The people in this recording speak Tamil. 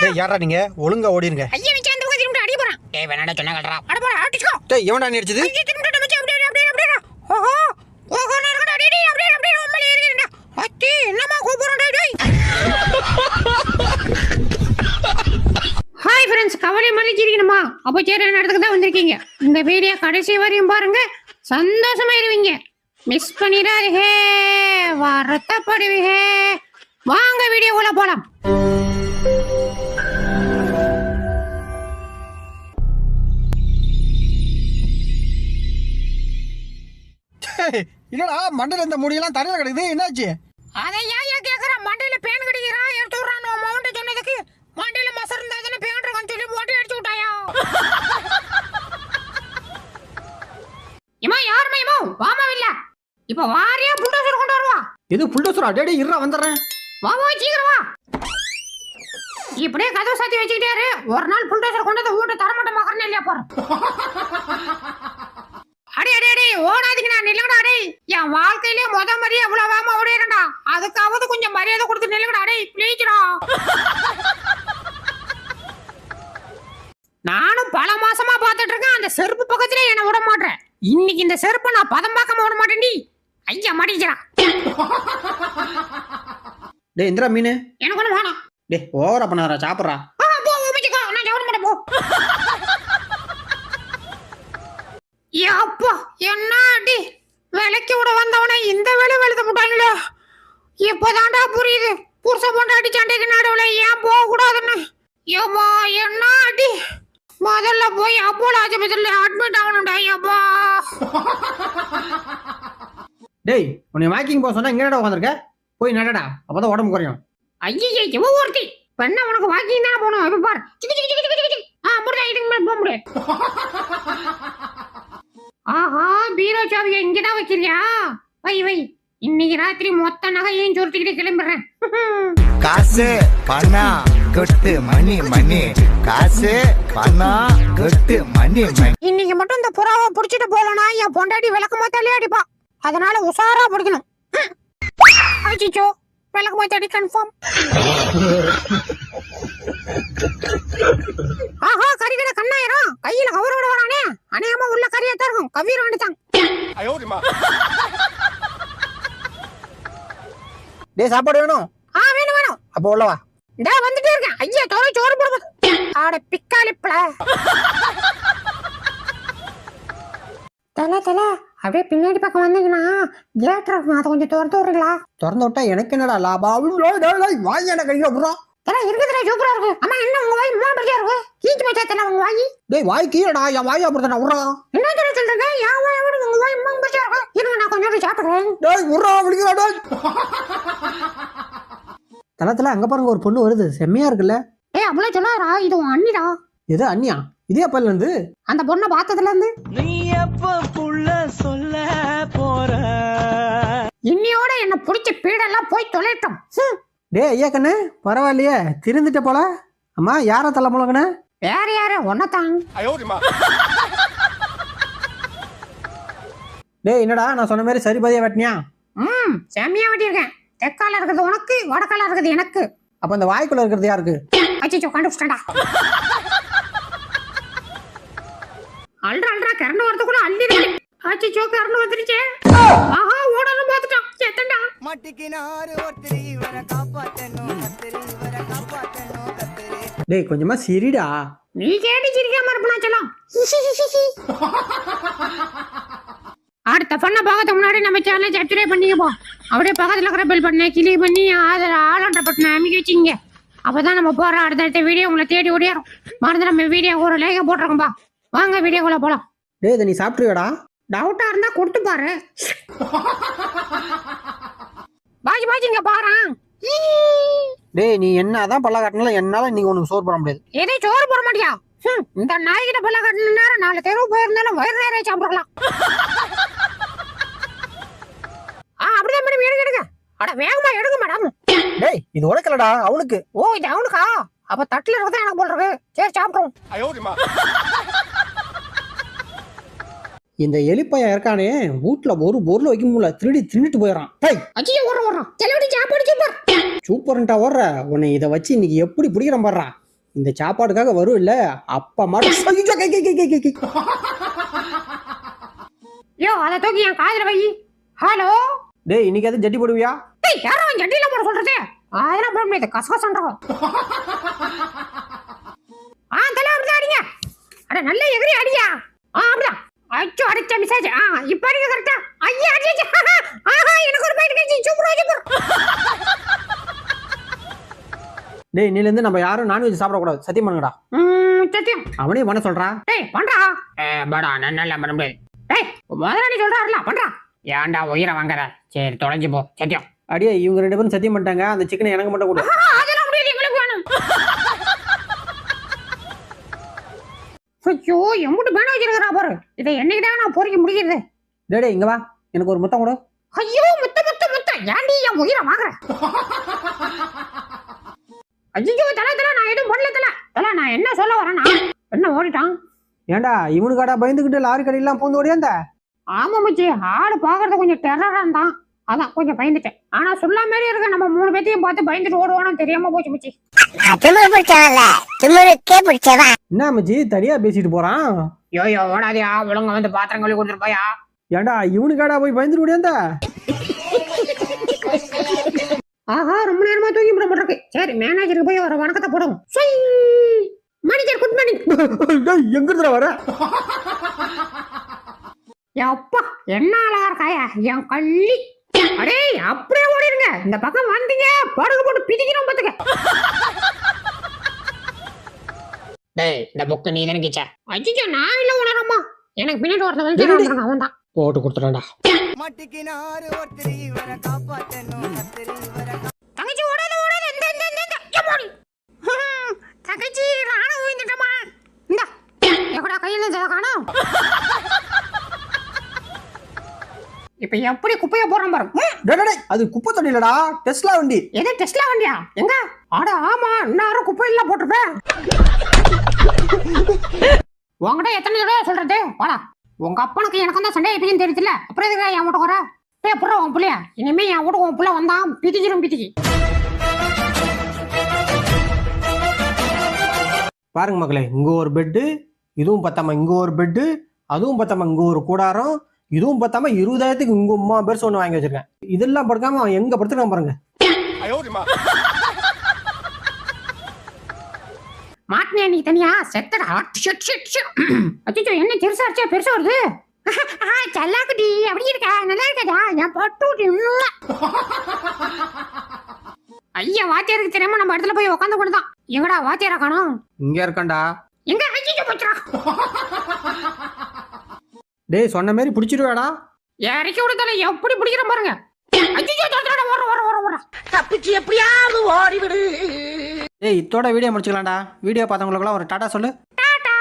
டேய் யாரா நீங்க ஒழுங்கா ஓடிருங்க. ஐயா நீ அந்த பக்கம் திரும்பி அடி போறான். டேய் வேணாடா சொன்னா கல்றா. அட போடா அடிச்சுக்கோ. டேய் எவன்டா நீ அடிச்சது? திரும்பி மச்சி அப்படியே. ஓஹோ ஓஹோ நேரடா டேய் அப்படியே உம்மல ஏறிடா. அத்தி என்னமா கூப்புறடா டேய். ஹாய் फ्रेंड्स கவலை மன்னிச்சிருக்கணுமா? அப்போ சரியான இடத்துக்கு தான் வந்திருக்கீங்க. இந்த வீடியோ கடைசி வரையும் பாருங்க, சந்தோஷமா இருவீங்க. மிஸ் பண்ணிடாதீங்க, வருத்தப்படுவீங்க. வாங்க வீடியோக்குள்ள போலாம். இல்லடா மண்டையில இந்த முடியெல்லாம் தரையில கிடக்குது, என்னாச்சு? அதை ஏன் கேக்குற? மண்டையில பேன் கடிக்கிறான், எடுத்து விடுறான். மவுண்ட் சொன்னதுக்கு மண்டையில மசர் இருந்தா பேன் இருக்கான்னு சொல்லி போட்டு அடிச்சு விட்டாயா? இம்மா யாருமே இம்மா வாமா இல்ல. இப்ப வாரியா புல்டோசர் கொண்டு வருவா. இது புல்டோசரா? டேய் இருடா வந்துறேன். வா சீக்கிரம் வா. இப்படியே கதவு சாத்தி வச்சுக்கிட்டாரு. ஒரு நாள் புல்டோசர் கொண்டு வந்து வீட்டை தரமாட்ட மகரனே இல்லையா பாரு. அடே ஓடாதீங்கண்ணா, நில்லுங்கடா. அடே என் வாழ்க்கையிலே மாதிரியே எவ்வளவு வேகமா ஓடிடுறா. அதுக்காவது கொஞ்சம் மரியாதை கொடுத்து நில்லுங்கடா. அடே ப்ளீஸ்டா. நானும் பல மாசமா பாத்துட்டு இருக்கேன், அந்த செருப்பு பக்கத்திலே என்ன விட மாட்டேன். இன்னைக்கு இந்த செருப்பை நான் பதம் பார்க்காம விட மாட்டேன்டி. ஐயா மாட்டிக்கிறா. டேய் இந்திரா மீன் எனக்கு ஒண்ணு வேணாம். டேய் ஓவரா பண்ணாதடா, சாப்பிடுறா. போ உமிச்சிக்கோ, நான் சாப்பிட மாட்டேன் போ. அப்பா என்ன அடி! விலைக்கு விட வந்தவனை இந்த வேலை வெளுத்து போட்டாங்களே. இப்பதான்டா புரியுது புருஷ பொண்டாட்டி சண்டைக்கு நடுவுல ஏன் போக கூடாதுன்னு. ஏமா என்ன அடி! முதல்ல போய் அப்போலோ ஆஸ்பத்திரியில அட்மிட் ஆகணும்டா. ஏப்பா டேய் உன்னை வாக்கிங் போக சொன்னா எங்கடா உட்காந்துருக்க? போய் நடடா, அப்பதான் உடம்பு குறையும். ஐயே இவ ஒருத்தி பெண்ண உனக்கு வாக்கிங் தான் போகணும். எப்ப பாரு அப்படிதான் இதுக்கு மேல போக முடியாது. ஆஹா பீரோ சாவியை இங்கதான் வைக்கிறியா? வை இன்னைக்கு ராத்திரி மொத்த நகையையும் சுருட்டிக்கிட்டு கிளம்பிடுறேன். காசு பணம் கொட்டு மணி காசு பணம் கொட்டு மணி. இன்னைக்கு மட்டும் இந்த புறாவை புடிச்சிட்டு போலனா என் பொண்டாட்டி விளக்கு மாத்தாலே அடிப்பா. அதனால உஷாரா பிடிக்கணும். அடிச்சோ விளக்கு மாத்தாடி கன்ஃபார்ம். ஆஹா கறிகட கண்ணாயிரம் கையில கவரோட வரானே. அநேகமா உள்ள கறியா தான் இருக்கும். கவீர் வேண்டிதான். டேய் சாப்பாடு வேணும்? வேணும். அப்போ உள்ளவா. டே வந்துட்டே இருக்கேன். ஐயா சோறு போடுறது. ஆட பிக்காலிப்ல. தல அப்படியே பின்னாடி பக்கம் வந்தீங்கன்னா கேட் இருக்கும், அதை கொஞ்சம் திறந்து விடுறீங்களா? திறந்து விட்டா எனக்கு என்னடா லாபம்? வாங்கின கையில விடுறோம். தல இருக்குதுடா, சூப்பரா இருக்கு. அம்மா என்ன உங்க வாய் மூணு இருக்கு? கீச்சு மச்சா தல உங்க வாய். டேய் வாய் கீழடா, என் வாய் அப்படிதானே விடுறான். என்ன தல சொல்றீங்க? என் வாய் விட உங்க வாய் மூணு இருக்கு. இருங்க நான் கொஞ்சம் சாப்பிடுறேன். டேய் விடுறா விடுங்கடா டேய். தலத்துல அங்க பாருங்க ஒரு பொண்ணு வருது, செம்மையா இருக்குல்ல? ஏய் அவ்வளவு சொல்லாதடா, இது உன் அண்ணிடா. எது அண்ணியா? இதே அப்பல இருந்து அந்த பொண்ணை பார்த்ததுல இருந்து. நீ எப்ப புள்ள சொல்ல போற? இன்னியோட என்ன புடிச்ச பீடெல்லாம் போய் தொலைட்டோம். டே ஐயா கண்ணு பரவாயில்லையே, திருந்துட்ட போல. அம்மா யார தலை முழங்கண்ணே? வேற யாரு ஒன்னதான். டே என்னடா நான் சொன்ன மாதிரி சரி பாதியா வெட்டினியா? செம்மையா வெட்டியிருக்கேன். தெற்கால இருக்குது உனக்கு, வடக்கால இருக்குது எனக்கு. அப்ப இந்த வாய்க்குள்ள இருக்கிறது யாருக்கு? அச்சோ கண்டுபிடிச்சிட்டா. அல்றா கரண்ட் வரதுக்குள்ள அள்ளிடுறேன். அச்சோ கரண்ட் வந்துருச்சே. ஆஹா ஓடணும் பார்த்துட்டான். செத்தண்டா. மாட்டிக்கினாரு ஒருத்தர் இவரை காப்பாத்தணும் கத்திரி இவரை காப்பாத்தணும் கத்திரி. டேய் கொஞ்சமா சிரிடா. நீ கேட்டு சிரிக்காம இருப்பா சொல்லலாம். அடுத்த பண்ண பார்க்கறதுக்கு முன்னாடி நம்ம சேனலை சப்ஸ்கிரைப் பண்ணிக்கப்போ, அப்படியே பக்கத்துல இருக்கிற பெல் பட்டனை கிளிக் பண்ணி ஆளுன்ற பட்டனை அமைக்க வச்சுங்க. அப்பதான் நம்ம போற அடுத்த வீடியோ உங்களை தேடி ஓடியாரும். மறந்து நம்ம வீடியோ ஒரு லைக் போட்டுருக்கோம்பா. வாங்க வீடியோக்குள்ள போலாம். டேய் இதை நீ சாப்பிட்டுவியாடா? டவுட்டா இருந்தா கொடுத்து பாரு. பாஜிங்க பாரு. டேய் நீ என்னதான் பல்ல காட்டினாலும் என்னால இன்னைக்கு உனக்கு சோறு போட முடியாது. எதே சோறு போட மாட்டியா? இந்த நாய்கிட்ட பல்ல காட்டின நேரம் 4 தெருவு போயிருந்தாலும் வயிறு நிறைய சாப்பிடலாம். அப்படிதான் மேடம் எடுங்க. அட வேகமா எடுங்க மேடம். டேய் இது உனக்கலடா, அவனுக்கு. ஓ இது அவனுக்கா? அப்ப தட்டுல இருக்கதான் எனக்கு போல் இருக்கு. சரி சாப்பிடுவோம். இந்த எலிப்பையா இருக்கானே, வீட்டுல ஒரு பொருள் வைக்க முடியல, திருடிட்டு போயிடறான். அஜிய ஓடுறான். செலவடி சாப்பாடு சூப்பர். சூப்பர்ன்ட்டா ஓடுற. உன்னை இதை வச்சு இன்னைக்கு எப்படி பிடிக்கிறேன் பாடுறா. இந்த சாப்பாடுக்காக வரும் இல்ல அப்பா மாட்டோம். யோ அதை தூக்கி என் காதுல வை. ஹலோ டேய் இன்னைக்கு அது ஜட்டி போடுவியா? டேய் யாரோ அவன் ஜட்டில போட சொல்றது? அதெல்லாம் போட முடியாது, கசகசன்றோம். தலை அப்படிதான் அடிங்க. அட நல்ல எகிரி அடியா. அப்படிதான். அச்சோ அடிச்ச மெசேஜ். இப்ப அடிக்க கரெக்டா. ஐயா அடிச்சு. எனக்கு ஒரு பைட் கிடைச்சு. சூப்பர். டேய் நீல இருந்து நம்ம யாரும் நான்வெஜ் சாப்பிட கூடாது. சத்தியம் பண்ணுங்கடா. சத்தியம். அவனே பண்ண சொல்றான். டேய் பண்றா. படா நல்லா பண்ண முடியாது. டேய் முதலாளி சொல்றாருல பண்றா. ஏன்டா உயிரை வாங்குற? சரி தொலைஞ்சு போ. சத்தியம். அடியே இவங்க 2 பேரும் சத்தியம் பண்ணிட்டாங்க. அந்த சிக்கனை எனக்கு மட்டும் கொடு. அதெல்லாம் முடியாது, எங்களுக்கு வேணும். ஐயோ எம்புட்டு பேன வச்சிருக்கா பாரு. இதை என்னைக்குதான் நான் பொறிக்க முடியுது. டேய் இங்க வா, எனக்கு ஒரு முத்தம் கொடு. ஐயோ முத்த ஏன்டி என் உயிரை வாங்குற? ஐயோ தல நான் எதுவும் பண்ணல தல நான் என்ன சொல்ல வரேன்னா என்ன ஓடிட்டான். ஏன்டா இவனுக்காடா பயந்துகிட்டு லாரி கடையெல்லாம் பூந்து ஓடியாந்த? ஆமா மச்சி, ஆடு பாக்குறது கொஞ்சம் டெரரா இருந்தான், அதான் கொஞ்சம் பயந்துட்டேன். ஆனா சொல்ல மாதிரி இருக்க நம்ம 3 பேத்தையும் பார்த்து பயந்துட்டு ஓடுவானு தெரியாம போச்சு மச்சி. என்ன மச்சி தனியா பேசிட்டு போறான்? யோ ஓடாதியா, ஒழுங்க வந்து பாத்திரம் கழுவி கொடுத்துருப்பாயா. ஏன்டா இவனுக்காடா போய் பயந்துட்டு ஓடியாந்த? ஆஹா ரொம்ப நேரமா தூங்கி போட மாட்டிருக்கு. சரி மேனேஜருக்கு போய் ஒரு வணக்கத்தை போடும். Manager good morning. எங்க இருந்தா வர? அப்பா என்ன அழகா இருக்காயா என் கள்ளி. அடே அப்படியே ஓடிடுங்க, இந்த பக்கம் வந்தீங்க படகு போட்டு பிதிக்கிறோம் பாத்துக்க. டேய் இந்த புக்கு நீ தானே கிச்சா? அஜிஜோ நான் இல்ல உணரம்மா, எனக்கு பின்னாடி ஒருத்தன் வந்து அவன் தான் போட்டு கொடுத்துறேன்டா. மாட்டிக்கினாரு ஒருத்தர் இவரை காப்பாத்தணும் கத்திரி இவரை தங்கச்சி ஓடாத தங்கச்சி ராணுவ வந்துட்டமா. இந்த எங்கடா கையில காணோம். இப்ப எப்படி குப்பைய போறான் பாரு. அது குப்பை தொட்டிலடா, டெஸ்லா வண்டி. எது டெஸ்லா வண்டியா? எங்க? அட ஆமா, இன்னும் குப்பை இல்ல போட்டுருப்பேன். உங்ககிட்ட எத்தனை தடவை சொல்றது? வாடா, உங்க அப்பனுக்கு எனக்கு தான் சண்டை எப்படின்னு தெரியல. அப்புறம் எதுக்கு என் வீட்டுக்கு வர? புற உன் பிள்ளையா, இனிமே என் வீட்டுக்கு உன் பிள்ளை வந்தான் பிதிக்கி. பாருங்க மக்களே, இங்க ஒரு பெட்டு, இதுவும் பத்தாம இங்க ஒரு பெட்டு, அதுவும் பத்தாம இங்க ஒரு கூடாரம், இதுவும் பத்தாம 20,000க்கு இங்க 3 பேர் ஒண்ணு வாங்கி வச்சிருக்கேன். இதெல்லாம் படுக்காம அவன் எங்க படுத்துக்காம பாருங்க. மாட்டினியா நீ தனியா? செத்தடா. அச்சோ என்ன பெருசா வருது. சல்லாக்குடி அப்படி இருக்கா? நல்லா இருக்காதா? என் பட்டு ஐயா வாத்தியாருக்கு தெரியாம நம்ம இடத்துல போய் உட்காந்து கொண்டுதான். எங்கடா வாத்தியாரா காணோம்? இங்க இருக்கான்டா. எங்க? ஐயோ போச்சுடா. டேய் சொன்ன மாதிரி பிடிச்சிருவாடா. இறக்கி விடுதல எப்படி பிடிக்கிற பாருங்க. ஐயோ ஓட தப்பிச்சு எப்படியாவது ஓடிவிடு. ஏய் இதோட வீடியோ முடிச்சுக்கலாம்டா. வீடியோ பார்த்தவங்களுக்குலாம் ஒரு டாடா சொல்லு. டாடா.